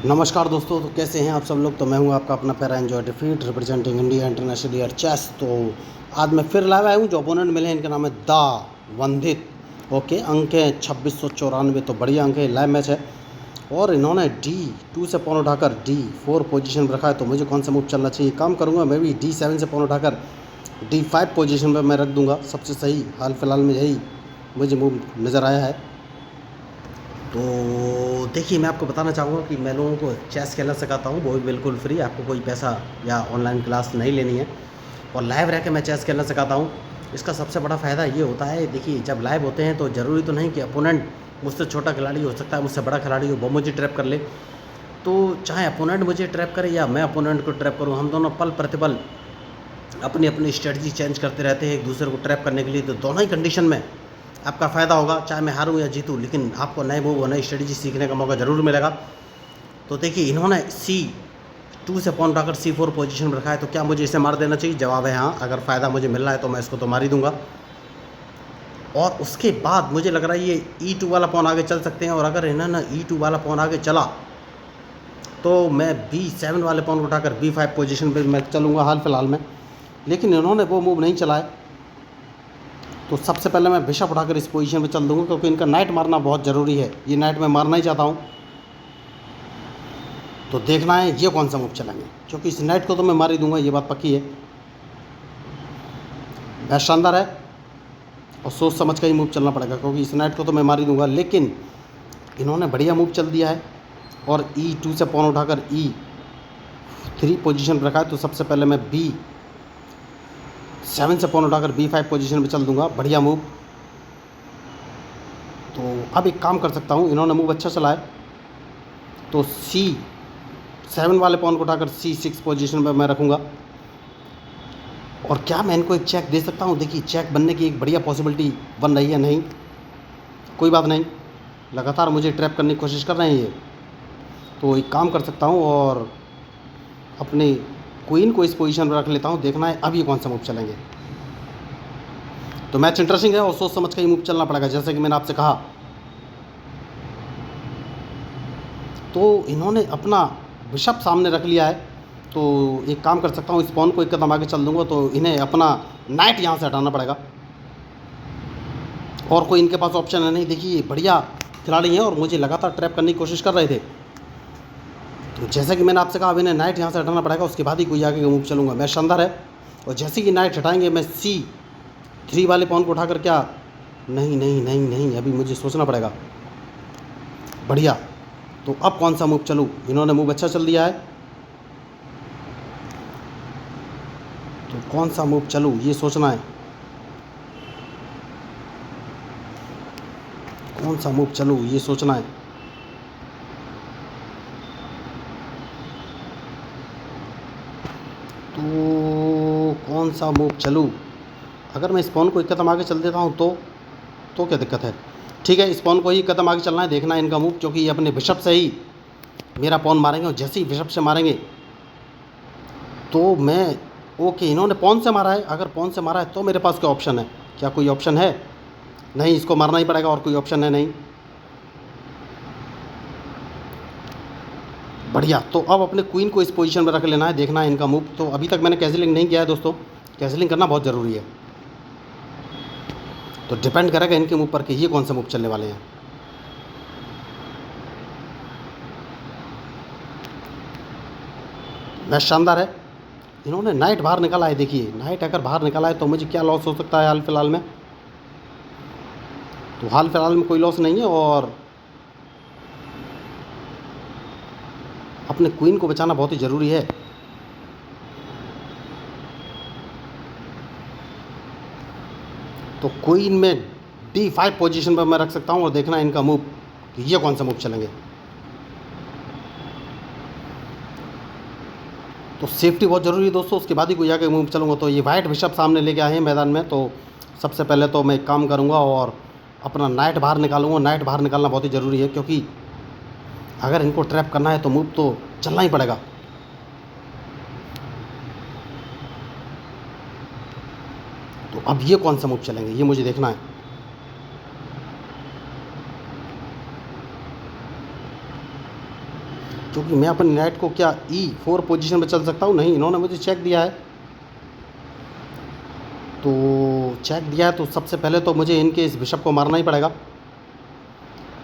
नमस्कार दोस्तों, तो कैसे हैं आप सब लोग। तो मैं हूं आपका अपना पैरा एंजॉय डिफीट representing India international year chess. तो आज मैं फिर लाया हूं। जो ओपोनेंट मिले हैं इनका नाम है दा वंदित। ओके, अंक हैं 2694। तो बढ़िया अंक है, लाइव मैच है। और इन्होंने D2 से पॉन उठाकर D4 पोजीशन पर रखा है। तो मुझे कौन सा मूव चलना चाहिए, काम करूँगा मैं भी D7 से पॉन उठाकर D5 पोजीशन पर मैं रख दूँगा। सबसे सही हाल फिलहाल में यही मुझे मूव नज़र आया है। तो देखिए, मैं आपको बताना चाहूँगा कि मैं लोगों को चेस खेलना सिखाता हूँ, वो भी बिल्कुल फ्री। आपको कोई पैसा या ऑनलाइन क्लास नहीं लेनी है, और लाइव रह के मैं चेस खेलना सिखाता हूँ। इसका सबसे बड़ा फ़ायदा ये होता है, देखिए जब लाइव होते हैं तो ज़रूरी तो नहीं कि अपोनेंट मुझसे छोटा खिलाड़ी हो सकता है, मुझसे बड़ा खिलाड़ी हो, वो मुझे ट्रैप कर ले। तो चाहे अपोनेंट मुझे ट्रैप करे या मैं अपोनेंट को ट्रैप करूँ, हम दोनों पल प्रतिपल अपनी अपनी स्ट्रेटजी चेंज करते रहते हैं एक दूसरे को ट्रैप करने के लिए। तो दोनों ही कंडीशन में आपका फ़ायदा होगा, चाहे मैं हारूं या जीतूं, लेकिन आपको नए मूव और नई स्ट्रेटजी सीखने का मौका ज़रूर मिलेगा। तो देखिए, इन्होंने C2 से पॉन उठाकर C4 पोजीशन में रखा है। तो क्या मुझे इसे मार देना चाहिए? जवाब है हाँ। अगर फ़ायदा मुझे मिल रहा है तो मैं इसको तो मार ही दूंगा। और उसके बाद मुझे लग रहा है ये E2 वाला पॉन आगे चल सकते हैं, और अगर इन्होंने E2 वाला पॉन आगे चला तो मैं B7 वाले पॉन को उठाकर B5 पोजीशन पर मैं चलूँगा हाल फिलहाल में। लेकिन इन्होंने वो मूव नहीं चलाए, तो सबसे पहले मैं बिशप उठाकर इस पोजीशन पे चल दूंगा, क्योंकि इनका नाइट मारना बहुत ज़रूरी है। ये नाइट मैं मारना ही चाहता हूँ। तो देखना है ये कौन सा मूव चलेंगे, क्योंकि इस नाइट को तो मैं मार ही दूंगा, ये बात पक्की है। बेस्ट शानदार है, और सोच समझ कर ही मूव चलना पड़ेगा, क्योंकि इस नाइट को तो मैं मार ही दूंगा। लेकिन इन्होंने बढ़िया मूव चल दिया है, और E2 से पॉन उठाकर E3 पोजीशन पर रखा है। तो सबसे पहले मैं B7 से पॉन उठाकर B5 पोजीशन पे चल दूंगा। बढ़िया मूव। तो अब एक काम कर सकता हूँ, इन्होंने मूव अच्छा चला है, तो C7 वाले पॉन को उठाकर C6 पोजीशन पर मैं रखूँगा। और क्या मैं इनको एक चेक दे सकता हूँ? देखिए, चेक बनने की एक बढ़िया पॉसिबिलिटी बन रही है। नहीं, कोई बात नहीं, लगातार मुझे ट्रैप करने की कोशिश कर रहे हैं ये। तो एक काम कर सकता हूँ और अपने क्वीन को इस पोजीशन पर रख लेता हूँ। देखना है अब ये कौन सा मूव चलेंगे। तो मैच इंटरेस्टिंग है, और सोच समझ कर ही मूव चलना पड़ेगा, जैसे कि मैंने आपसे कहा। तो इन्होंने अपना बिशप सामने रख लिया है, तो एक काम कर सकता हूँ, इस पॉन को एक कदम आगे चल दूंगा। तो इन्हें अपना नाइट यहाँ से हटाना पड़ेगा, और कोई इनके पास ऑप्शन है नहीं। देखिए, बढ़िया खिलाड़ी हैं और मुझे लगातार ट्रैप करने की कोशिश कर रहे थे। तो जैसे कि मैंने आपसे कहा, अब इन्हें नाइट यहाँ से हटाना पड़ेगा, उसके बाद ही कोई आगे का मूव चलूँगा। मैच शानदार है, और जैसे कि नाइट हटाएंगे मैं C3 वाले पॉन को उठाकर क्या, नहीं नहीं नहीं नहीं, अभी मुझे सोचना पड़ेगा। बढ़िया। तो अब कौन सा मूव चलूँ? इन्होंने मूव अच्छा चल दिया है, तो कौन सा मूव चलूँ ये सोचना है। कौन सा मूव चलूँ ये सोचना है। तो कौन सा मूव चलूँ? अगर मैं इस पॉन को एक कदम आगे चल देता हूँ तो क्या दिक्कत है? ठीक है, इस पॉन को ही कदम आगे चलना है। देखना है इनका मूव, क्योंकि ये अपने बिशप से ही मेरा पॉन मारेंगे, और जैसे ही बिशप से मारेंगे तो मैं ओके। इन्होंने पॉन से मारा है, अगर पॉन से मारा है तो मेरे पास क्या ऑप्शन है? क्या कोई ऑप्शन है? नहीं, इसको मारना ही पड़ेगा, और कोई ऑप्शन है नहीं। बढ़िया। तो अब अपने क्वीन को इस पोजीशन में रख लेना है। देखना है इनका मूव। तो अभी तक मैंने कैसलिंग नहीं किया है दोस्तों, कैसलिंग करना बहुत ज़रूरी है। तो डिपेंड करेगा इनके मूव पर कि ये कौन सा मूव चलने वाले हैं। मैच शानदार है, इन्होंने नाइट बाहर निकाला है। देखिए, नाइट अगर बाहर निकाला है तो मुझे क्या लॉस हो सकता है हाल फिलहाल में? तो हाल फिलहाल में कोई लॉस नहीं है, और अपने क्वीन को बचाना बहुत ही ज़रूरी है। तो क्वीन में D5 पोजीशन पर मैं रख सकता हूँ, और देखना है इनका मूव कि ये कौन सा मूव चलेंगे। तो सेफ्टी बहुत ज़रूरी है दोस्तों, उसके बाद ही कोई आगे मूव चलूँगा। तो ये वाइट बिशप सामने लेके आए हैं मैदान में, तो सबसे पहले तो मैं एक काम करूँगा और अपना नाइट बाहर निकालूँगा। नाइट बाहर निकालना बहुत ही ज़रूरी है, क्योंकि अगर इनको ट्रैप करना है तो मूव तो चलना ही पड़ेगा। तो अब ये कौन सा मूव चलेंगे ये मुझे देखना है। क्योंकि मैं अपनी नाइट को क्या E4 पोजीशन पे चल सकता हूँ? नहीं, इन्होंने मुझे चेक दिया है। तो चेक दिया है तो सबसे पहले तो मुझे इनके इस बिशप को मारना ही पड़ेगा।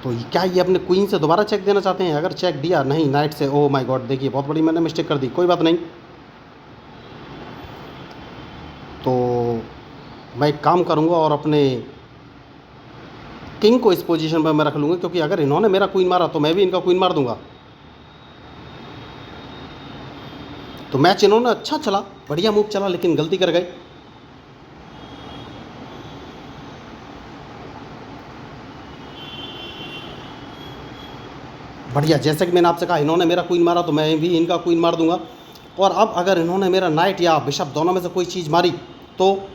तो क्या ये अपने क्वीन से दोबारा चेक देना चाहते हैं? अगर चेक दिया, नहीं नाइट से, ओह माय गॉड, देखिए बहुत बड़ी मैंने मिस्टेक कर दी। कोई बात नहीं, तो मैं एक काम करूँगा और अपने किंग को इस पोजीशन पर मैं रख लूँगा, क्योंकि अगर इन्होंने मेरा क्वीन मारा तो मैं भी इनका क्वीन मार दूंगा। तो मैच इन्होंने अच्छा चला, बढ़िया मूव चला, लेकिन गलती कर गए। बढ़िया, जैसे कि मैंने आपसे कहा, इन्होंने मेरा क्वीन मारा तो मैं भी इनका क्वीन मार दूंगा। और अब अगर इन्होंने मेरा नाइट या बिशप दोनों में से कोई चीज़ मारी, तो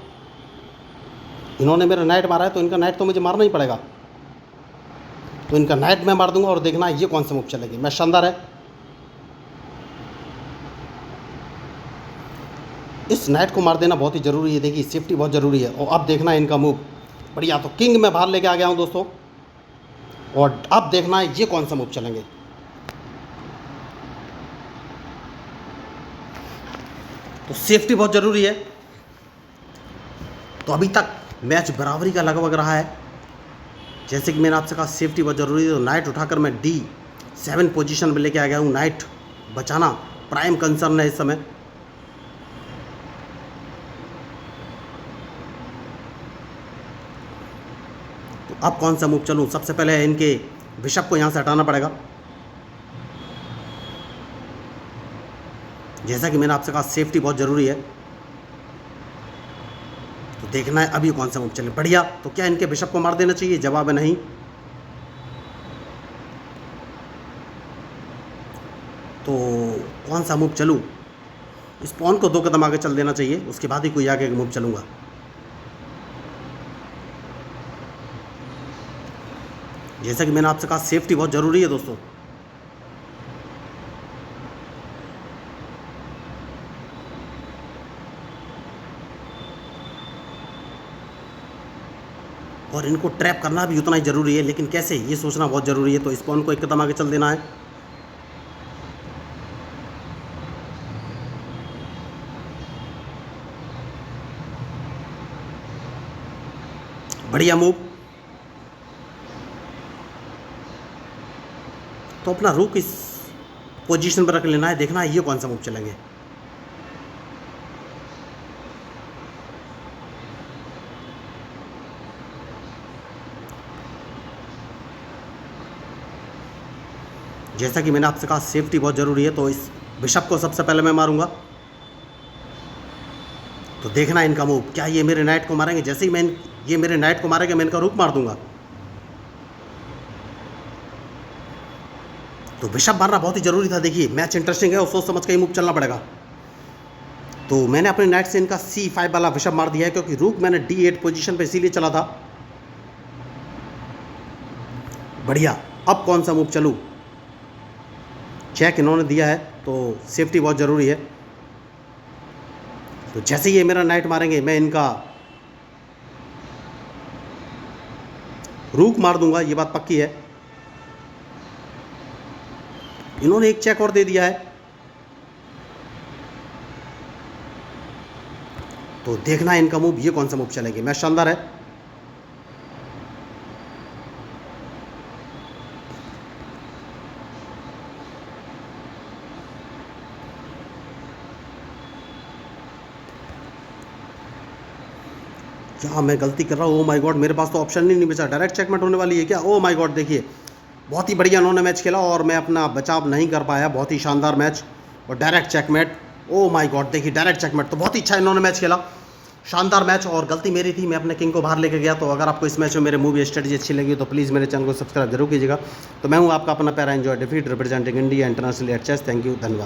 इन्होंने मेरा नाइट मारा है तो इनका नाइट तो मुझे मारना ही पड़ेगा। तो इनका नाइट मैं मार दूंगा और देखना ये कौन सा मूव चलेगी। मैच शानदार है। इस नाइट को मार देना बहुत ही ज़रूरी है, देखिए सेफ्टी बहुत ज़रूरी है। और अब देखना है इनका मूव। बढ़िया, तो किंग मैं बाहर लेके आ गया हूँ दोस्तों, और अब देखना है ये कौन सा मूव चलेंगे। तो सेफ्टी बहुत ज़रूरी है। तो अभी तक मैच बराबरी का लगभग रहा है। जैसे कि मैंने आपसे कहा सेफ्टी बहुत ज़रूरी है, तो नाइट उठाकर मैं D7 पोजीशन पे लेके आ गया हूँ। नाइट बचाना प्राइम कंसर्न है इस समय। तो अब कौन सा मूव चलूँ? सबसे पहले इनके बिशप को यहाँ से हटाना पड़ेगा। जैसा कि मैंने आपसे कहा सेफ्टी बहुत ज़रूरी है। तो देखना है अभी कौन सा मूव चले। बढ़िया, तो क्या इनके बिशप को मार देना चाहिए? जवाब है नहीं। तो कौन सा मूव चलूँ? इस पॉन को 2 कदम आगे चल देना चाहिए, उसके बाद ही कोई आगे मूव चलूँगा। जैसा कि मैंने आपसे कहा सेफ्टी बहुत ज़रूरी है दोस्तों। और इनको ट्रैप करना भी उतना ही ज़रूरी है, लेकिन कैसे, ये सोचना बहुत ज़रूरी है। तो इस पॉन को 1 कदम आगे चल देना है। बढ़िया मूव। तो अपना रुक इस पोजीशन पर रख लेना है, देखना है ये कौन सा मूव चलेंगे। जैसा कि मैंने आपसे कहा सेफ्टी बहुत ज़रूरी है, तो इस बिशप को सबसे पहले मैं मारूंगा। तो देखना है इनका मूव, क्या ये मेरे नाइट को मारेंगे? जैसे ही ये मेरे नाइट को मारेंगे, मैं इनका रुक मार दूंगा। तो बिशप मारना बहुत ही ज़रूरी था। देखिए मैच इंटरेस्टिंग है और सोच समझ के ही मूव चलना पड़ेगा। तो मैंने अपने नाइट से इनका C5 वाला बिशप मार दिया है, क्योंकि रुक मैंने D8 पोजीशन पे इसीलिए चला था। बढ़िया, अब कौन सा मूव चलूँ? चेक इन्होंने दिया है, तो सेफ्टी बहुत ज़रूरी है। तो जैसे ही ये मेरा नाइट मारेंगे, मैं इनका रूक मार दूंगा, ये बात पक्की है। इन्होंने एक चेक और दे दिया है, तो देखना है इनका मूव, ये कौन सा मूव चलेंगे। मैच शानदार है। क्या मैं गलती कर रहा हूँ? ओह माय गॉड, मेरे पास तो ऑप्शन ही नहीं बचा। डायरेक्ट चेकमेट होने वाली है क्या? ओह माय गॉड, देखिए बहुत ही बढ़िया इन्होंने मैच खेला और मैं अपना बचाव नहीं कर पाया। बहुत ही शानदार मैच और direct checkmate. Oh my God, देखिए डायरेक्ट चेकमेट। तो बहुत ही अच्छा इन्होंने मैच खेला, शानदार मैच। और गलती मेरी थी, मैं अपने किंग को बाहर लेके गया। तो अगर आपको इस मैच में मेरे मूवी स्ट्रेटजी अच्छी लगी तो प्लीज़ मेरे चैनल को सब्सक्राइब जरूर कीजिएगा। तो मैं हूँ आपका अपना पैरा एंजॉय डिफीट representing India international at chess. Thank you, धन्यवाद।